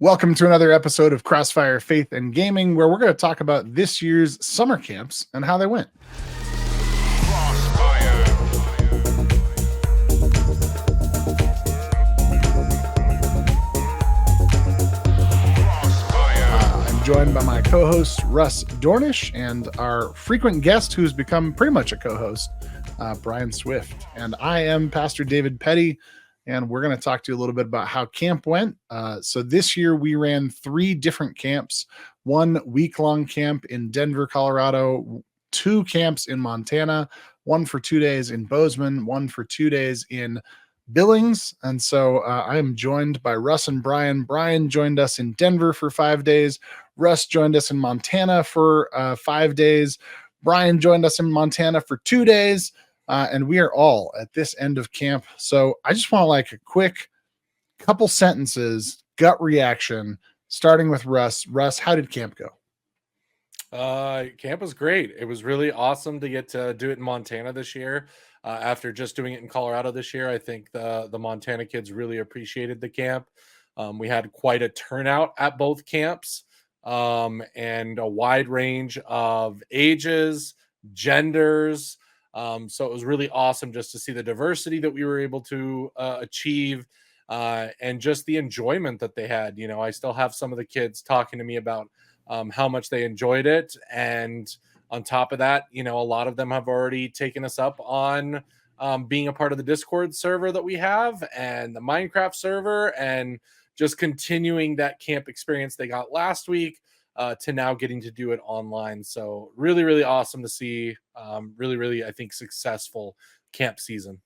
Welcome to another episode of Crossfire Faith and Gaming, where we're going to talk about this year's summer camps and how they went. I'm joined by my co-host, Russ Dornish, and our frequent guest, who's become pretty much a co-host, Brian Swift. And I am Pastor David Petty, and we're going to talk to you a little bit about how camp went. So this year we ran 3 different camps, 1 week-long camp in Denver, Colorado, 2 camps in Montana, 1 for 2 days in Bozeman, 1 for 2 days in Billings. And so I am joined by Russ and Brian. Brian joined us in Denver for 5 days. Russ joined us in Montana for 5 days. Brian joined us in Montana for 2 days. And we are all at this end of camp. So I just want like a quick couple sentences, gut reaction, starting with Russ. Russ, how did camp go? Camp was great. It was really awesome to get to do it in Montana this year. After just doing it in Colorado this year, I think the Montana kids really appreciated the camp. We had quite a turnout at both camps, and a wide range of ages, genders. So it was really awesome just to see the diversity that we were able to achieve, and just the enjoyment that they had. You know, I still have some of the kids talking to me about how much they enjoyed it. And on top of that, you know, a lot of them have already taken us up on being a part of the Discord server that we have and the Minecraft server, and just continuing that camp experience they got last week to now getting to do it online. So really, really awesome to see. Really, I think, successful camp season.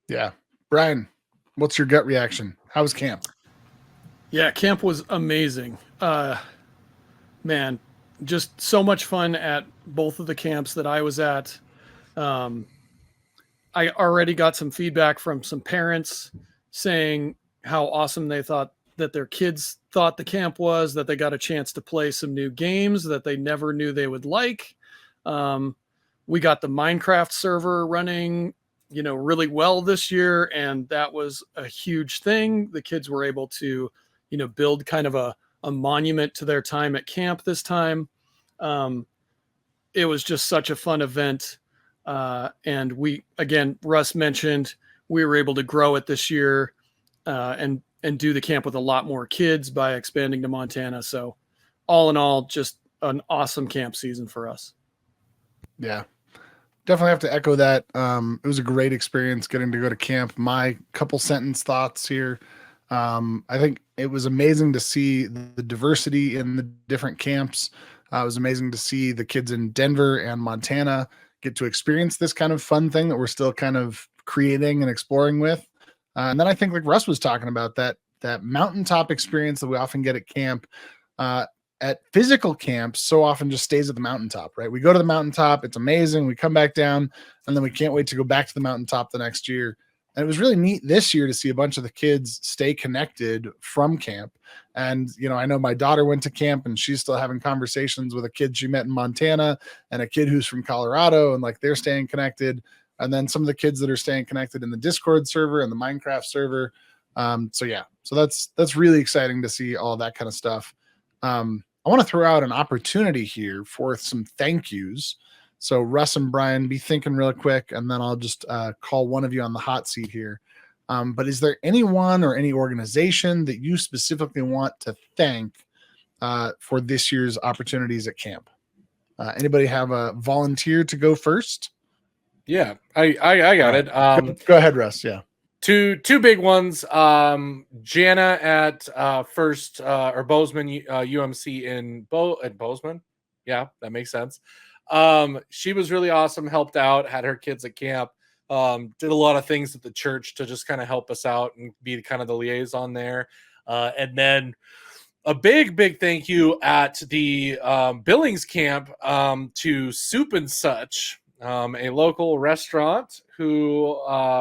Yeah. Brian, what's your gut reaction? How was camp? Yeah, camp was amazing. Man, just so much fun at both of the camps that I was at. I already got some feedback from some parents saying how awesome they thought that their kids thought the camp was, that they got a chance to play some new games that they never knew they would like. We got the Minecraft server running, you know, really well this year, and that was a huge thing. The kids were able to, you know, build kind of a monument to their time at camp this time. It was just such a fun event. And we, again, Russ mentioned we were able to grow it this year and do the camp with a lot more kids by expanding to Montana. So all in all, just an awesome camp season for us. Yeah, definitely have to echo that. It was a great experience getting to go to camp. My couple sentence thoughts here. I think it was amazing to see the diversity in the different camps. It was amazing to see the kids in Denver and Montana get to experience this kind of fun thing that we're still kind of creating and exploring with. And then I think, like Russ was talking about, that mountaintop experience that we often get at camp, at physical camps, so often just stays at the mountaintop, right? We go to the mountaintop, it's amazing. We come back down, and then we can't wait to go back to the mountaintop the next year. And it was really neat this year to see a bunch of the kids stay connected from camp. And, you know, I know my daughter went to camp and she's still having conversations with a kid she met in Montana and a kid who's from Colorado, and like they're staying connected. And then some of the kids that are staying connected in the Discord server and the Minecraft server. So that's really exciting to see all that kind of stuff. I want to throw out an opportunity here for some thank yous. So Russ and Brian, be thinking real quick, and then I'll just call one of you on the hot seat here. But is there anyone or any organization that you specifically want to thank for this year's opportunities at camp? Anybody have a volunteer to go first? Yeah, I got it. Go ahead, Russ. Yeah. Two big ones. Jana at First or Bozeman UMC in Bozeman. Yeah, that makes sense. She was really awesome, helped out, had her kids at camp, did a lot of things at the church to just kind of help us out and be kind of the liaison there. And then a big thank you at the Billings camp to Soup and Such, a local restaurant who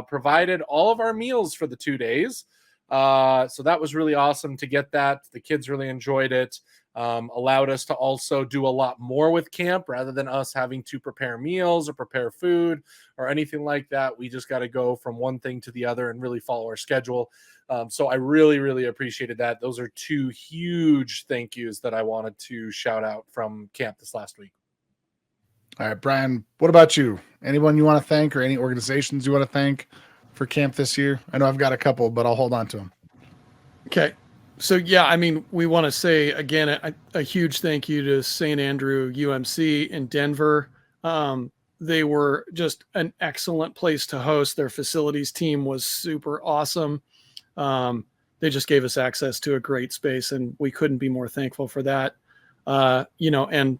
provided all of our meals for the 2 days. So that was really awesome to get that. The kids really enjoyed it. Allowed us to also do a lot more with camp rather than us having to prepare meals or prepare food or anything like that. We just got to go from one thing to the other and really follow our schedule. So I really, really appreciated that. Those are two huge thank yous that I wanted to shout out from camp this last week. All right, Brian, what about you? Anyone you want to thank or any organizations you want to thank for camp this year? I know I've got a couple, but I'll hold on to them. Okay. So, yeah, I mean, we want to say, again, a huge thank you to St. Andrew UMC in Denver. They were just an excellent place to host. Their facilities team was super awesome. They just gave us access to a great space, and we couldn't be more thankful for that. And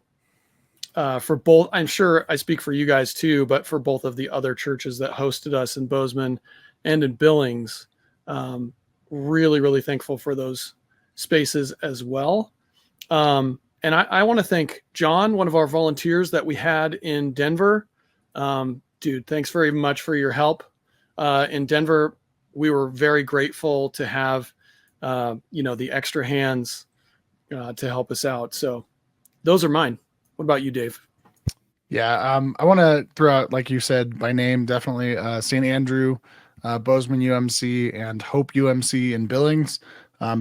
for both, I'm sure I speak for you guys too, but for both of the other churches that hosted us in Bozeman and in Billings, really, really thankful for those spaces as well. And I want to thank John, one of our volunteers that we had in Denver. Dude, thanks very much for your help. In Denver, we were very grateful to have, the extra hands to help us out. So those are mine. What about you, Dave? Yeah, I want to throw out, like you said, by name, definitely St. Andrew, Bozeman UMC, and Hope UMC in Billings.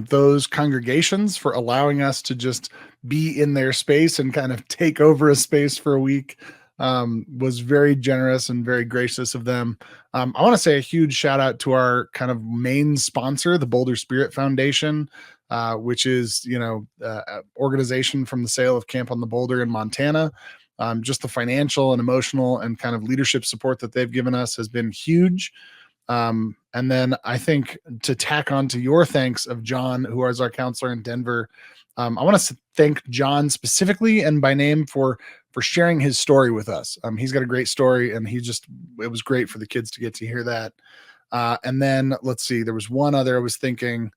Those congregations for allowing us to just be in their space and kind of take over a space for a week was very generous and very gracious of them. I want to say a huge shout out to our kind of main sponsor, the Boulder Spirit Foundation, which is, organization from the sale of Camp on the Boulder in Montana. Just the financial and emotional and kind of leadership support that they've given us has been huge. And then I think to tack on to your thanks of John, who is our counselor in Denver, I want to thank John specifically and by name for sharing his story with us. He's got a great story, and it was great for the kids to get to hear that. And then let's see, there was one other I was thinking.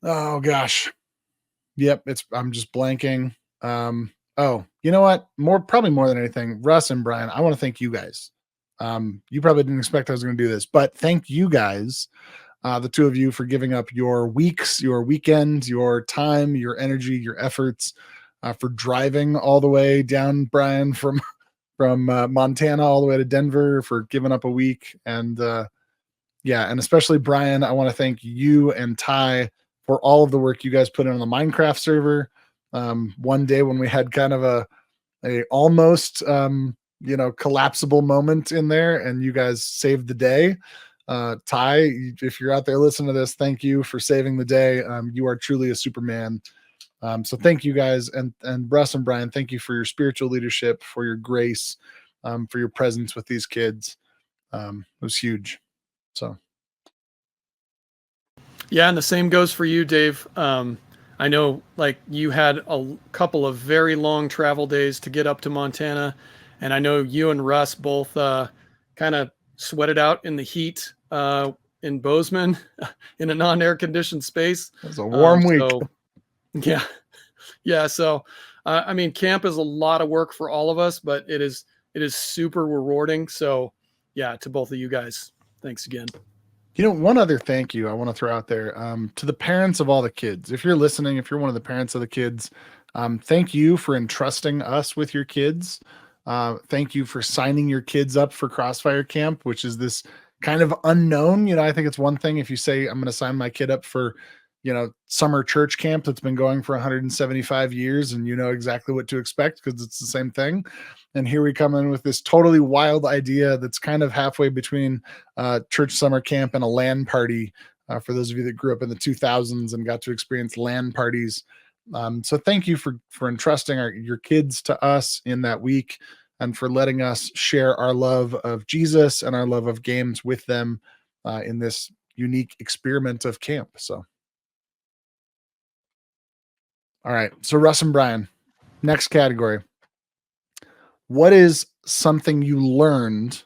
Oh gosh, yep, I'm just blanking. Oh, you know what? Probably more than anything, Russ and Brian, I want to thank you guys. You probably didn't expect I was going to do this, but thank you guys, the two of you, for giving up your weeks, your weekends, your time, your energy, your efforts, for driving all the way down, Brian, from Montana all the way to Denver, for giving up a week. And and especially Brian, I want to thank you and Ty for all of the work you guys put in on the Minecraft server. One day when we had kind of a almost collapsible moment in there, and you guys saved the day. Ty, if you're out there listening to this, thank you for saving the day. You are truly a Superman. So thank you guys, and Russ and Brian, thank you for your spiritual leadership, for your grace, for your presence with these kids. It was huge. So Yeah, and the same goes for you, Dave. I know, like, you had a couple of very long travel days to get up to Montana, and I know you and Russ both kind of sweated out in the heat in Bozeman in a non-air conditioned space. it was a warm week. So, yeah. So, I mean, camp is a lot of work for all of us, but it is super rewarding. So, yeah, to both of you guys, thanks again. One other thank you I want to throw out there, to the parents of all the kids. If you're listening, if you're one of the parents of the kids, thank you for entrusting us with your kids. Thank you for signing your kids up for Crossfire Camp, which is this kind of unknown. I think it's one thing if you say, I'm going to sign my kid up for, summer church camp that's been going for 175 years, and you know exactly what to expect because it's the same thing. And here we come in with this totally wild idea that's kind of halfway between church summer camp and a LAN party, for those of you that grew up in the 2000s and got to experience LAN parties. So thank you for entrusting your kids to us in that week, and for letting us share our love of Jesus and our love of games with them in this unique experiment of camp. So, all right. So Russ and Brian, next category. What is something you learned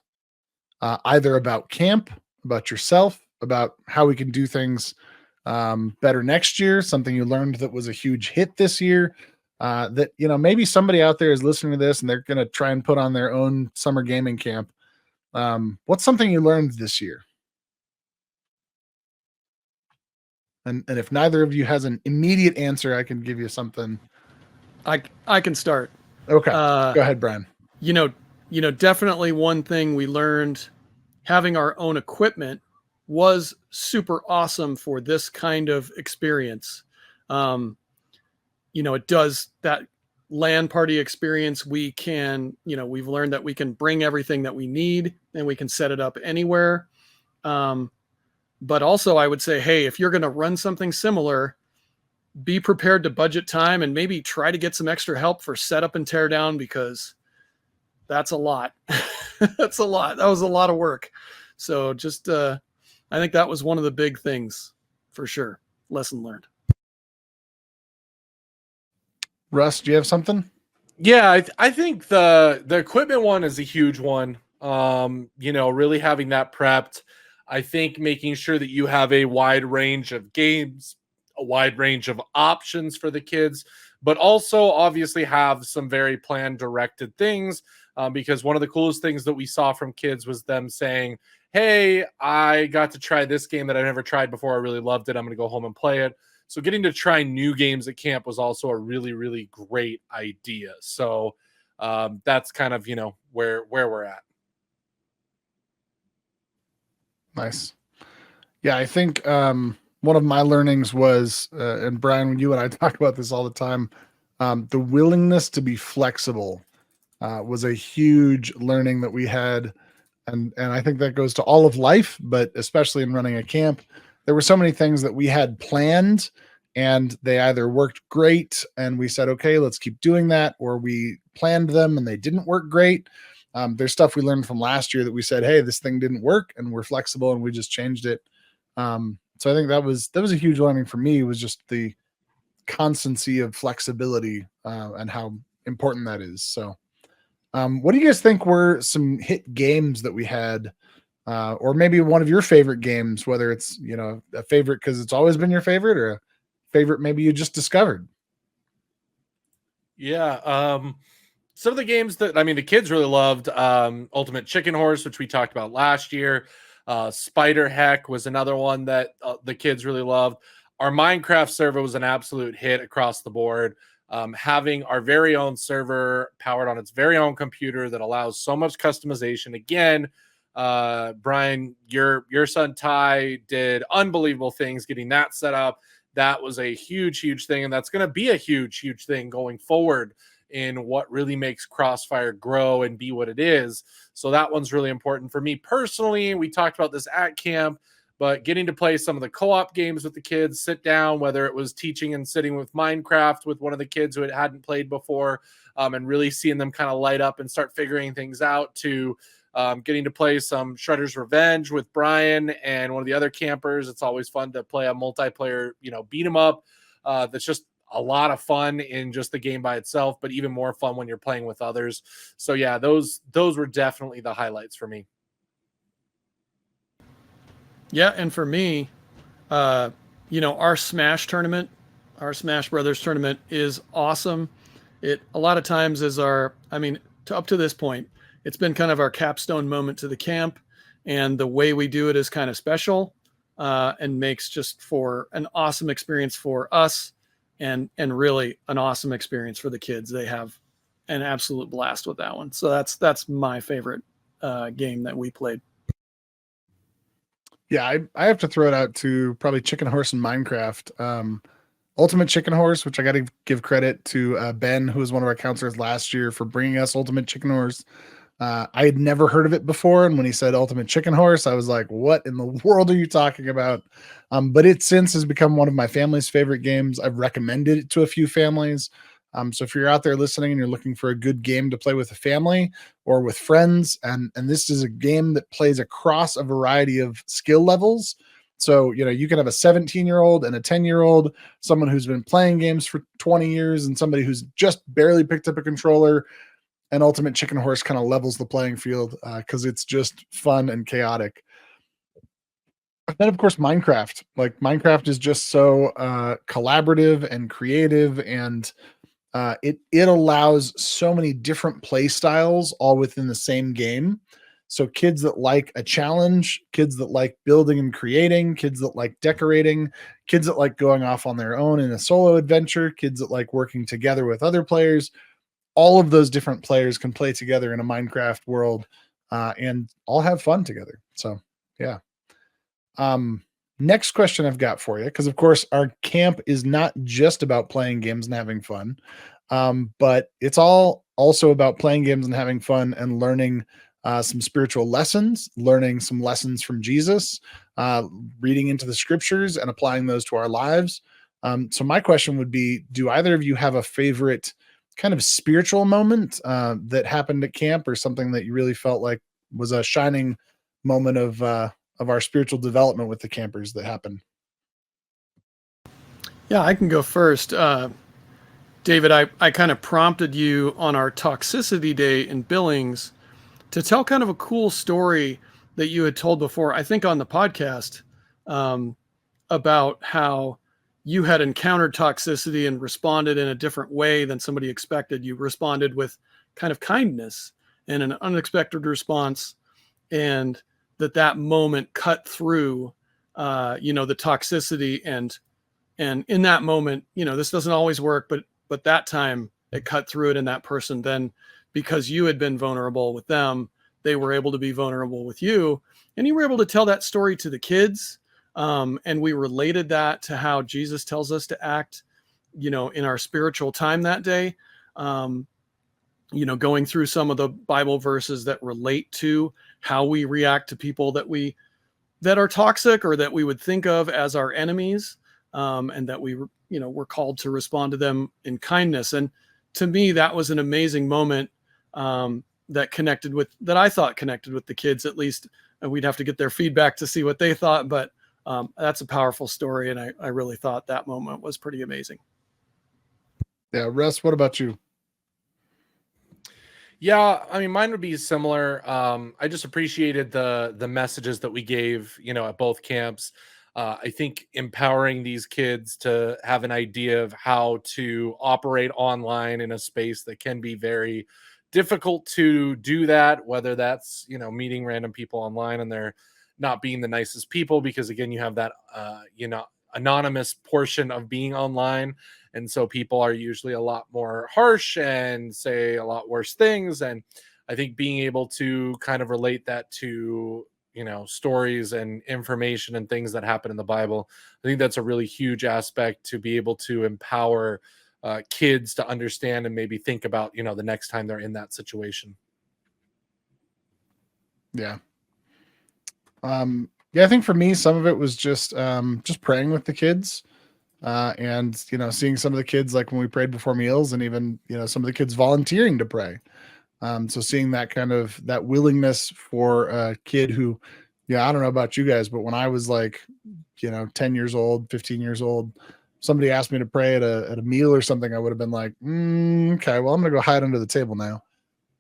either about camp, about yourself, about how we can do things better next year? Something you learned that was a huge hit this year, that, maybe somebody out there is listening to this and they're going to try and put on their own summer gaming camp. What's something you learned this year? And if neither of you has an immediate answer, I can give you something. I can start. Okay, go ahead, Brian. You know, definitely one thing we learned, having our own equipment was super awesome for this kind of experience. You know, it does that LAN party experience. We can, you know, we've learned that we can bring everything that we need and we can set it up anywhere. But also I would say, hey, if you're going to run something similar, be prepared to budget time and maybe try to get some extra help for setup and tear down, because that's a lot. That's a lot. That was a lot of work. So just, I think that was one of the big things for sure. Lesson learned. Russ, do you have something? Yeah, I think the equipment one is a huge one. You know, really having that prepped. I think making sure that you have a wide range of games, a wide range of options for the kids, but also obviously have some very planned directed things. Because one of the coolest things that we saw from kids was them saying, hey, I got to try this game that I never tried before. I really loved it. I'm going to go home and play it. So getting to try new games at camp was also a really, really great idea. So that's kind of, you know, where we're at. Nice. Yeah, I think one of my learnings was, and Brian, when you and I talk about this all the time, the willingness to be flexible was a huge learning that we had. And I think that goes to all of life, but especially in running a camp. There were so many things that we had planned and they either worked great and we said, okay, let's keep doing that, or we planned them and they didn't work great. There's stuff we learned from last year that we said, hey, this thing didn't work, and we're flexible and we just changed it. So I think that was a huge learning for me, was just the constancy of flexibility and how important that is. So what do you guys think were some hit games that we had, or maybe one of your favorite games, whether it's, you know, a favorite because it's always been your favorite, or a favorite maybe you just discovered? Yeah. Some of the games that, I mean, the kids really loved, Ultimate Chicken Horse, which we talked about last year. Spider Heck was another one that the kids really loved. Our Minecraft server was an absolute hit across the board. Having our very own server powered on its very own computer that allows so much customization. Again, Brian, your son Ty did unbelievable things getting that set up. That was a huge thing, and that's going to be a huge thing going forward in what really makes Crossfire grow and be what it is. So that one's really important for me personally. We talked about this at camp, but getting to play some of the co-op games with the kids, sit down, whether it was teaching and sitting with Minecraft with one of the kids who hadn't played before, and really seeing them kind of light up and start figuring things out, to getting to play some Shredder's Revenge with Brian and one of the other campers. It's always fun to play a multiplayer, you know, beat 'em up. That's just a lot of fun in just the game by itself, but even more fun when you're playing with others. So yeah, those were definitely the highlights for me. Yeah. And for me, you know, our Smash tournament, our Smash Brothers tournament is awesome. It a lot of times is our, I mean, up to this point, it's been kind of our capstone moment to the camp, and the way we do it is kind of special, and makes just for an awesome experience for us, and really an awesome experience for the kids. They have an absolute blast with that one. So that's my favorite game that we played. Yeah, I have to throw it out to probably Chicken Horse and Minecraft. Ultimate Chicken Horse, which I got to give credit to Ben, who was one of our counselors last year, for bringing us Ultimate Chicken Horse. I had never heard of it before, and when he said Ultimate Chicken Horse, I was like, what in the world are you talking about? But it since has become one of my family's favorite games. I've recommended it to a few families. So if you're out there listening and you're looking for a good game to play with a family or with friends, and this is a game that plays across a variety of skill levels. So, you know, you can have a 17-year-old and a 10-year-old, someone who's been playing games for 20 years and somebody who's just barely picked up a controller. And Ultimate Chicken Horse kind of levels the playing field because it's just fun and chaotic. And then, of course, Minecraft. Like, Minecraft is just so collaborative and creative, and it allows so many different play styles all within the same game. So kids that like a challenge, kids that like building and creating, kids that like decorating, kids that like going off on their own in a solo adventure, kids that like working together with other players, all of those different players can play together in a Minecraft world and all have fun together. So, yeah. Next question I've got for you, because of course our camp is not just about playing games and having fun, but it's all also about playing games and having fun and learning some spiritual lessons, learning some lessons from Jesus, uh, reading into the scriptures and applying those to our lives. So my question would be, do either of you have a favorite kind of spiritual moment that happened at camp, or something that you really felt like was a shining moment of our spiritual development with the campers that happened? Yeah, I can go first. David, I kind of prompted you on our toxicity day in Billings to tell kind of a cool story that you had told before, I think on the podcast, um, about how you had encountered toxicity and responded in a different way than somebody expected. You responded with kind of kindness and an unexpected response, and that moment cut through, the toxicity, and in that moment, this doesn't always work, but that time it cut through it in that person. Then, because you had been vulnerable with them, they were able to be vulnerable with you, and you were able to tell that story to the kids. And we related that to how Jesus tells us to act, in our spiritual time that day. Going through some of the Bible verses that relate to how we react to people that are toxic or that we would think of as our enemies, and that we're called to respond to them in kindness. And to me, that was an amazing moment, that I thought connected with the kids, at least. And we'd have to get their feedback to see what they thought, but that's a powerful story, and I really thought that moment was pretty amazing. Yeah, Russ, what about you? Yeah, I mean, mine would be similar. I just appreciated the messages that we gave, at both camps. I think empowering these kids to have an idea of how to operate online in a space that can be very difficult to do that, whether that's, meeting random people online and they're not being the nicest people, because again, you have that, anonymous portion of being online. And so people are usually a lot more harsh and say a lot worse things. And I think being able to kind of relate that to, stories and information and things that happen in the Bible, I think that's a really huge aspect to be able to empower kids to understand and maybe think about, the next time they're in that situation. Yeah. Yeah, I think for me, some of it was just praying with the kids. And seeing some of the kids, like when we prayed before meals, and even some of the kids volunteering to pray. So seeing that willingness for a kid who, yeah, I don't know about you guys, but when I was like 10 years old, 15 years old, somebody asked me to pray at a meal or something, I would have been like, okay, well, I'm gonna go hide under the table now.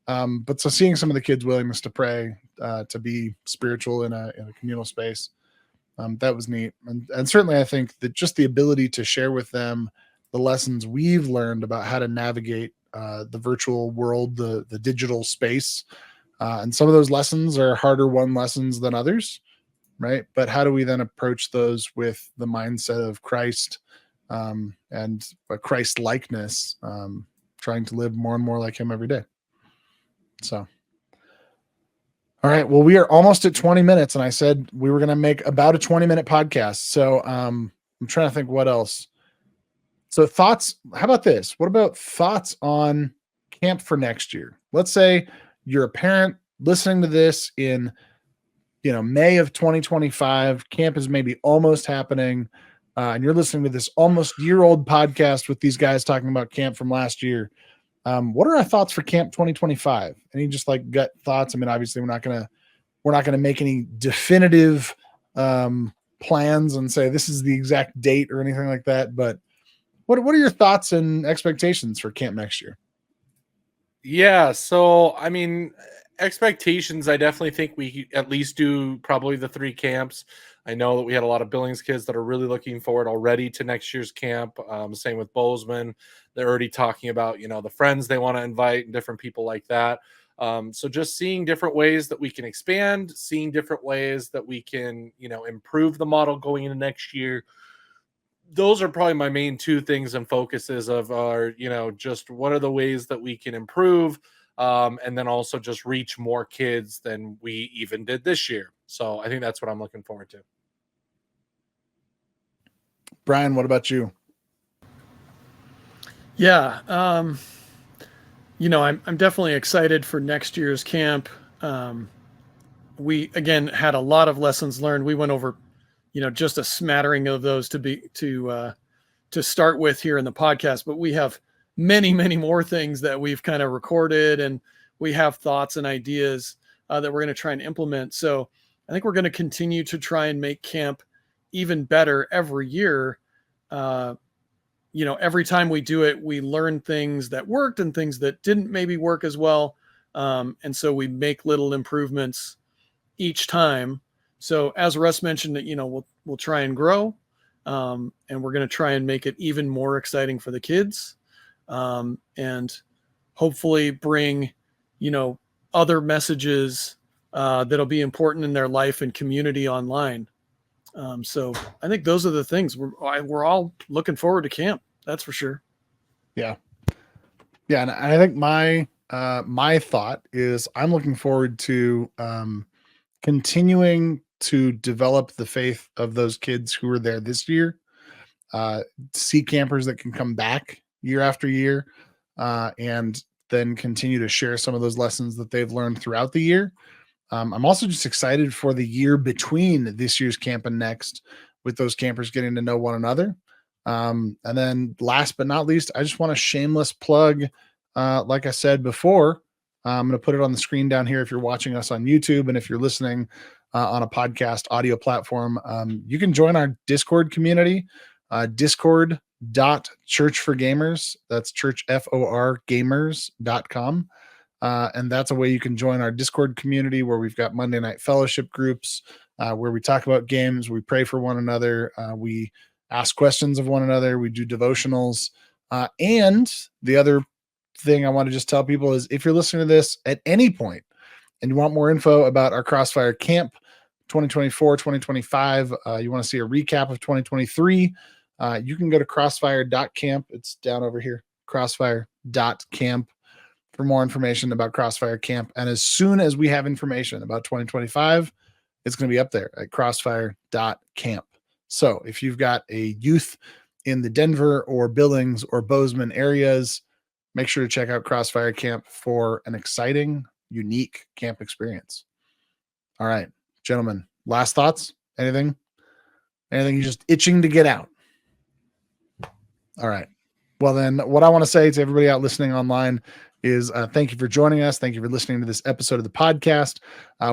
But so seeing some of the kids' willingness to pray, to be spiritual in a communal space, that was neat. And certainly I think that just the ability to share with them the lessons we've learned about how to navigate the virtual world, the digital space. And some of those lessons are harder won lessons than others, right? But how do we then approach those with the mindset of Christ, and a Christ likeness, trying to live more and more like him every day? So, all right. Well, we are almost at 20 minutes, and I said we were going to make about a 20-minute podcast. So I'm trying to think what else. So thoughts, how about this? What about thoughts on camp for next year? Let's say you're a parent listening to this in, May of 2025. Camp is maybe almost happening. And you're listening to this almost year-old podcast with these guys talking about camp from last year. What are our thoughts for camp 2025? Any just like gut thoughts? I mean, obviously we're not going to make any definitive plans and say this is the exact date or anything like that. But what are your thoughts and expectations for camp next year? Yeah, so I mean, expectations, I definitely think we at least do probably the three camps. I know that we had a lot of Billings kids that are really looking forward already to next year's camp. Same with Bozeman. They're already talking about, the friends they want to invite and different people like that. So just seeing different ways that we can expand, seeing different ways that we can, improve the model going into next year. Those are probably my main two things and focuses of our, just what are the ways that we can improve, and then also just reach more kids than we even did this year. So I think that's what I'm looking forward to. Brian, what about you? Yeah. I'm definitely excited for next year's camp. We again had a lot of lessons learned. We went over, just a smattering of those to start with here in the podcast, but we have many, many more things that we've kind of recorded, and we have thoughts and ideas that we're going to try and implement. So I think we're going to continue to try and make camp even better every year. Every time we do it, we learn things that worked and things that didn't maybe work as well. And so we make little improvements each time. So as Russ mentioned, that, we'll try and grow. And we're going to try and make it even more exciting for the kids, and hopefully bring, other messages that'll be important in their life and community online. So I think those are the things we're all looking forward to camp. That's for sure. Yeah. Yeah. And I think my thought is I'm looking forward to continuing to develop the faith of those kids who were there this year, see campers that can come back year after year, and then continue to share some of those lessons that they've learned throughout the year. I'm also just excited for the year between this year's camp and next, with those campers getting to know one another. And then last but not least, I just want a shameless plug. Like I said before, I'm going to put it on the screen down here if you're watching us on YouTube, and if you're listening on a podcast audio platform, you can join our Discord community, discord.churchforgamers. That's church, FOR gamers.com. And that's a way you can join our Discord community, where we've got Monday night fellowship groups, where we talk about games, we pray for one another, we ask questions of one another, we do devotionals. And the other thing I want to just tell people is, if you're listening to this at any point and you want more info about our Crossfire Camp 2024, 2025, you want to see a recap of 2023, you can go to crossfire.camp. It's down over here, crossfire.camp, for more information about Crossfire Camp. And as soon as we have information about 2025, it's going to be up there at crossfire.camp. So if you've got a youth in the Denver or Billings or Bozeman areas, make sure to check out Crossfire Camp for an exciting, unique camp experience. All right, gentlemen, last thoughts? Anything you're just itching to get out? All right. Well, then what I want to say to everybody out listening online is thank you for joining us. Thank you for listening to this episode of the podcast.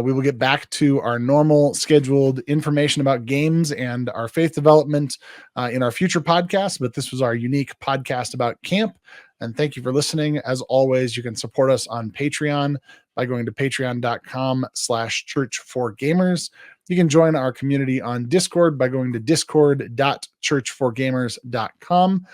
We will get back to our normal scheduled information about games and our faith development in our future podcasts, but this was our unique podcast about camp. And thank you for listening. As always, you can support us on Patreon by going to patreon.com/church4gamers. You can join our community on Discord by going to discord.church4gamers.com.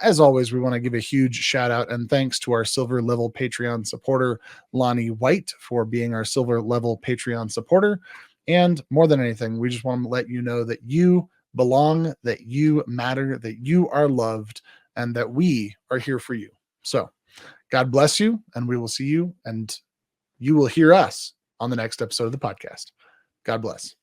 As always, we want to give a huge shout out and thanks to our silver level Patreon supporter, Lonnie White, for being our silver level Patreon supporter. And more than anything, we just want to let you know that you belong, that you matter, that you are loved, and that we are here for you. So God bless you, and we will see you, and you will hear us on the next episode of the podcast. God bless.